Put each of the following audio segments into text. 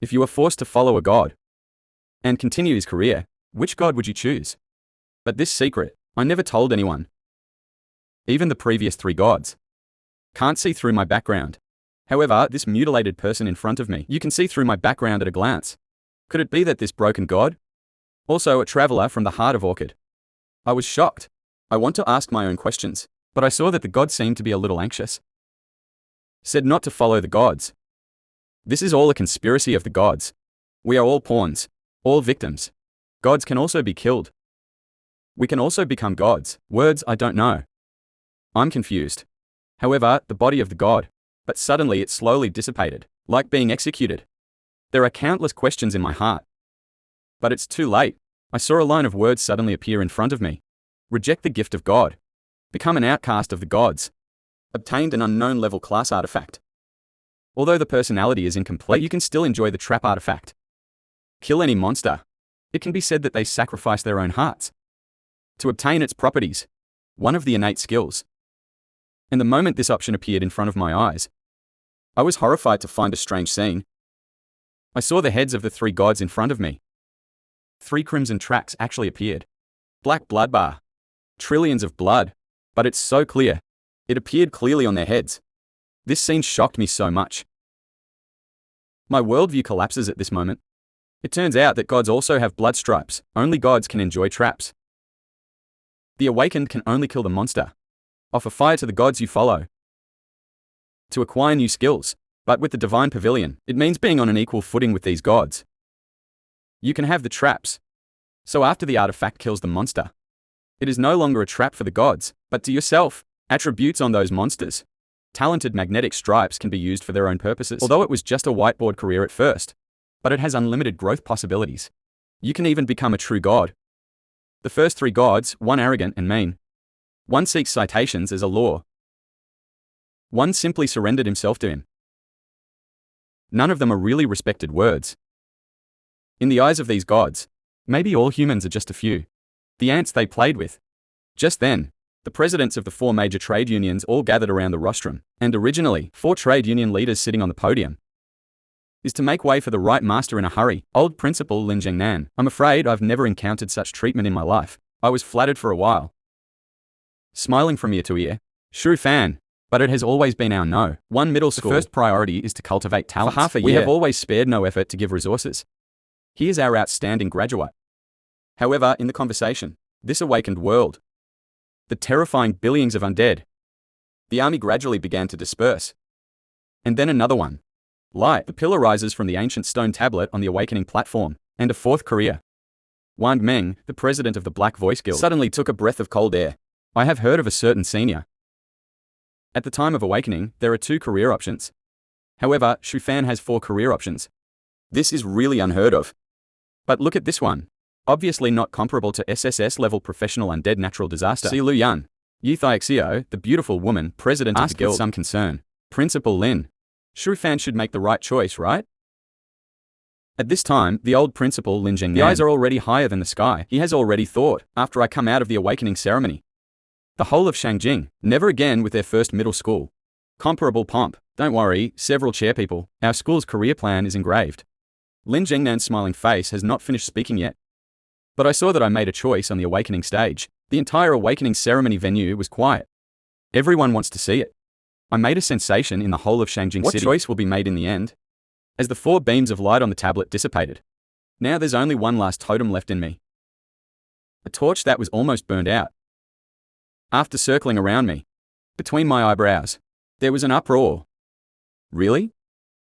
If you were forced to follow a god and continue his career, which god would you choose? But this secret, I never told anyone. Even the previous 3 gods can't see through my background. However, this mutilated person in front of me, you can see through my background at a glance. Could it be that this broken god? Also a traveler from the heart of Orchid. I was shocked. I want to ask my own questions, but I saw that the god seemed to be a little anxious. Said not to follow the gods. This is all a conspiracy of the gods. We are all pawns, all victims. Gods can also be killed. We can also become gods. Words I don't know. I'm confused. However, the body of the god, but suddenly it slowly dissipated, like being executed. There are countless questions in my heart. But it's too late. I saw a line of words suddenly appear in front of me. Reject the gift of God. Become an outcast of the gods. Obtained an unknown level class artifact. Although the personality is incomplete, you can still enjoy the trap artifact. Kill any monster. It can be said that they sacrifice their own hearts to obtain its properties, one of the innate skills. And the moment this option appeared in front of my eyes, I was horrified to find a strange scene. I saw the heads of the 3 gods in front of me. 3 crimson tracks actually appeared. Black blood bar. Trillions of blood. But it's so clear. It appeared clearly on their heads. This scene shocked me so much. My worldview collapses at this moment. It turns out that gods also have blood stripes. Only gods can enjoy traps. The awakened can only kill the monster. Offer fire to the gods you follow to acquire new skills. But with the divine pavilion, it means being on an equal footing with these gods. You can have the traps. So after the artifact kills the monster, it is no longer a trap for the gods, but to yourself. Attributes on those monsters. Talented magnetic stripes can be used for their own purposes. Although it was just a whiteboard career at first, but it has unlimited growth possibilities. You can even become a true god. The first 3 gods, one arrogant and mean. One seeks citations as a law. One simply surrendered himself to him. None of them are really respected words. In the eyes of these gods, maybe all humans are just a few. The ants they played with. Just then, the presidents of the 4 major trade unions all gathered around the rostrum, and originally, 4 trade union leaders sitting on the podium. Is to make way for the right master in a hurry, old principal Lin Zhengnan. I'm afraid I've never encountered such treatment in my life. I was flattered for a while. Smiling from ear to ear. Shu Fan. But it has always been our no. One middle school. The first priority is to cultivate talent. For half a year, we have always spared no effort to give resources. He is our outstanding graduate. However, in the conversation, this awakened world, the terrifying billions of undead, the army gradually began to disperse. And then another one. Light. The pillar rises from the ancient stone tablet on the awakening platform, and a 4th career. Wang Meng, the president of the Black Voice Guild, suddenly took a breath of cold air. I have heard of a certain senior. At the time of awakening, there are 2 career options. However, Shu Fan has 4 career options. This is really unheard of. But look at this one. Obviously not comparable to SSS level professional undead natural disaster. Si Lu Yan, Yu Thiaxio, the beautiful woman, president of the guild, with some concern. Principal Lin. Shu Fan should make the right choice, right? At this time, the old principal Lin Zhengnan, the eyes are already higher than the sky. He has already thought, after I come out of the awakening ceremony, the whole of Shangjing, never again with their first middle school. Comparable pomp. Don't worry, several chairpeople, our school's career plan is engraved. Lin Zhengnan's smiling face has not finished speaking yet. But I saw that I made a choice on the awakening stage. The entire awakening ceremony venue was quiet. Everyone wants to see it. I made a sensation in the whole of Shangjing City. What choice will be made in the end? As the 4 beams of light on the tablet dissipated. Now there's only one last totem left in me. A torch that was almost burned out. After circling around me, between my eyebrows, there was an uproar. Really?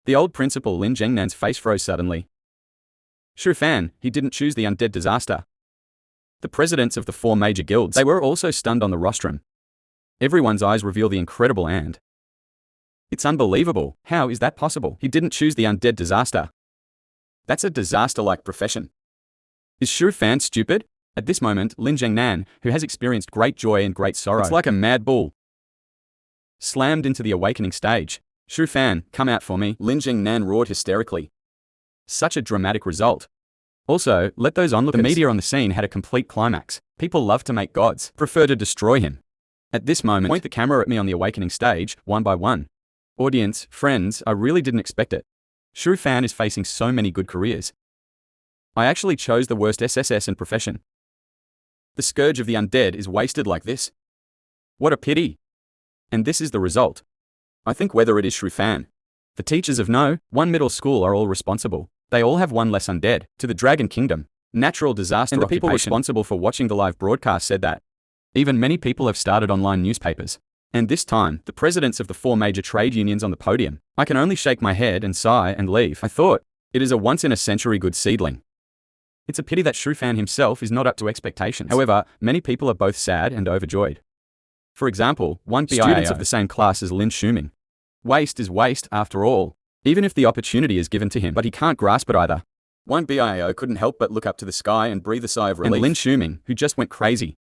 The old principal Lin Zhengnan's face froze suddenly. Shu Fan, he didn't choose the undead disaster. The presidents of the 4 major guilds, they were also stunned on the rostrum. Everyone's eyes reveal the incredible and it's unbelievable. How is that possible? He didn't choose the undead disaster. That's a disaster-like profession. Is Shu Fan stupid? At this moment, Lin Zhengnan, who has experienced great joy and great sorrow, it's like a mad bull, slammed into the awakening stage. Shu Fan, come out for me. Lin Zhengnan roared hysterically. Such a dramatic result. Also, let those onlookers. The media on the scene had a complete climax. People love to make gods, prefer to destroy him. At this moment, point the camera at me on the awakening stage, one by one. Audience, friends, I really didn't expect it. Shu Fan is facing so many good careers. I actually chose the worst SSS and profession. The scourge of the undead is wasted like this. What a pity. And this is the result. I think whether it is Shu Fan. The teachers of No. 1 middle school are all responsible. They all have one less undead. To the Dragon Kingdom. Natural disaster and the people responsible for watching the live broadcast said that. Even many people have started online newspapers. And this time, the presidents of the 4 major trade unions on the podium. I can only shake my head and sigh and leave. I thought, it is a once-in-a-century good seedling. It's a pity that Shu Fan himself is not up to expectations. However, many people are both sad and overjoyed. For example, one BIAO. Students of the same class as Lin Shuming. Waste is waste after all, even if the opportunity is given to him, but he can't grasp it either. One BIAO couldn't help but look up to the sky and breathe a sigh of relief. And Lin Shuming, who just went crazy.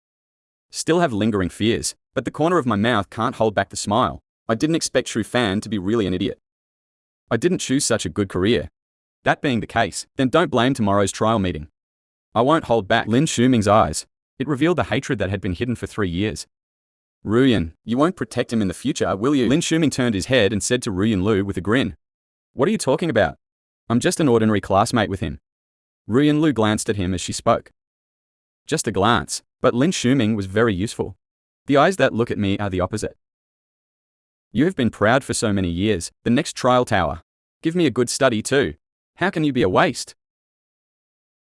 Still have lingering fears, but the corner of my mouth can't hold back the smile. I didn't expect Shu Fan to be really an idiot. I didn't choose such a good career. That being the case, then don't blame tomorrow's trial meeting. I won't hold back. Lin Shuming's eyes. It revealed the hatred that had been hidden for 3 years. Ruyan, you won't protect him in the future, will you? Lin Shuming turned his head and said to Ruyan Lu with a grin. What are you talking about? I'm just an ordinary classmate with him. Ruyan Lu glanced at him as she spoke. Just a glance, but Lin Shuming was very useful. The eyes that look at me are the opposite. You have been proud for so many years. The next trial tower. Give me a good study too. How can you be a waste?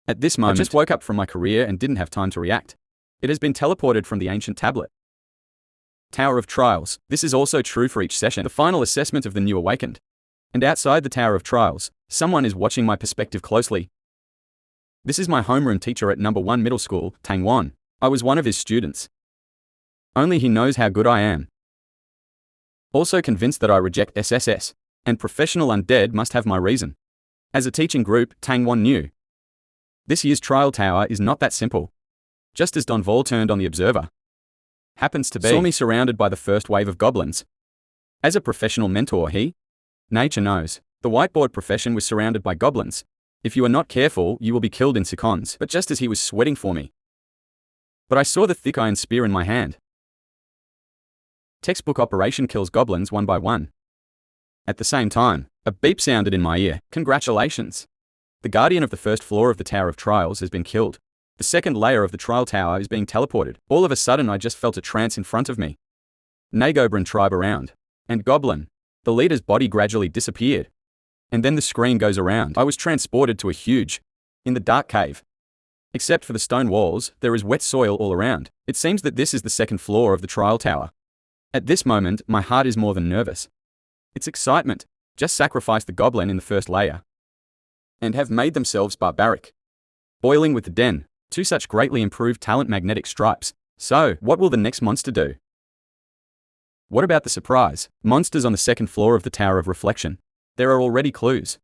At this moment, I just woke up from my career and didn't have time to react. It has been teleported from the ancient tablet. Tower of Trials. This is also true for each session. The final assessment of the new awakened. And outside the Tower of Trials, someone is watching my perspective closely. This is my homeroom teacher at number 1 middle school, Tang Wan. I was one of his students. Only he knows how good I am. Also convinced that I reject SSS, and professional undead must have my reason. As a teaching group, Tang Wan knew. This year's trial tower is not that simple. Just as Don Vol turned on the observer. Happens to be. Saw me surrounded by the first wave of goblins. As a professional mentor, nature knows. The whiteboard profession was surrounded by goblins. If you are not careful, you will be killed in seconds. But just as he was sweating for me. But I saw the thick iron spear in my hand. Textbook operation kills goblins one by one. At the same time, a beep sounded in my ear. Congratulations. The guardian of the first floor of the Tower of Trials has been killed. The second layer of the trial tower is being teleported. All of a sudden I just felt a trance in front of me. Nagobran tribe around. And Goblin. The leader's body gradually disappeared. And then the screen goes around. I was transported to a huge, in the dark cave. Except for the stone walls, there is wet soil all around. It seems that this is the second floor of the trial tower. At this moment, my heart is more than nervous. It's excitement. Just sacrifice the goblin in the first layer. And have made themselves barbaric. Boiling with the den. 2 such greatly improved talent magnetic stripes. So, what will the next monster do? What about the surprise? Monsters on the second floor of the Tower of Reflection. There are already clues.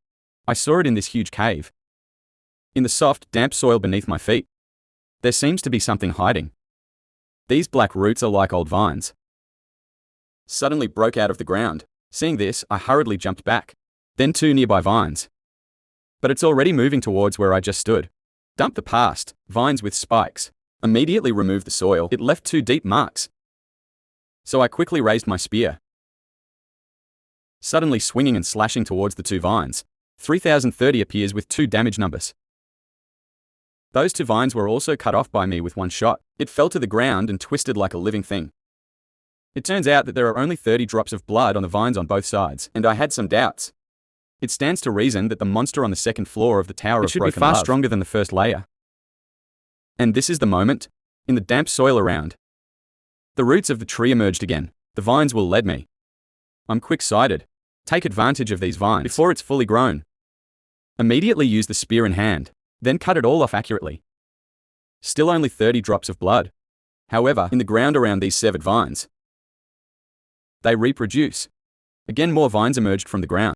I saw it in this huge cave. In the soft, damp soil beneath my feet. There seems to be something hiding. These black roots are like old vines. Suddenly broke out of the ground. Seeing this, I hurriedly jumped back. Then 2 nearby vines. But it's already moving towards where I just stood. Dump the past, vines with spikes. Immediately removed the soil. It left 2 deep marks. So I quickly raised my spear. Suddenly swinging and slashing towards the 2 vines. 3030 appears with 2 damage numbers. Those 2 vines were also cut off by me with 1 shot. It fell to the ground and twisted like a living thing. It turns out that there are only 30 drops of blood on the vines on both sides, and I had some doubts. It stands to reason that the monster on the second floor of the Tower of Broken Love should be far stronger than the first layer. And this is the moment. In the damp soil around. The roots of the tree emerged again. The vines will lead me. I'm quick-sighted. Take advantage of these vines before it's fully grown. Immediately use the spear in hand, then cut it all off accurately. Still only 30 drops of blood. However, in the ground around these severed vines, they reproduce. Again more vines emerged from the ground.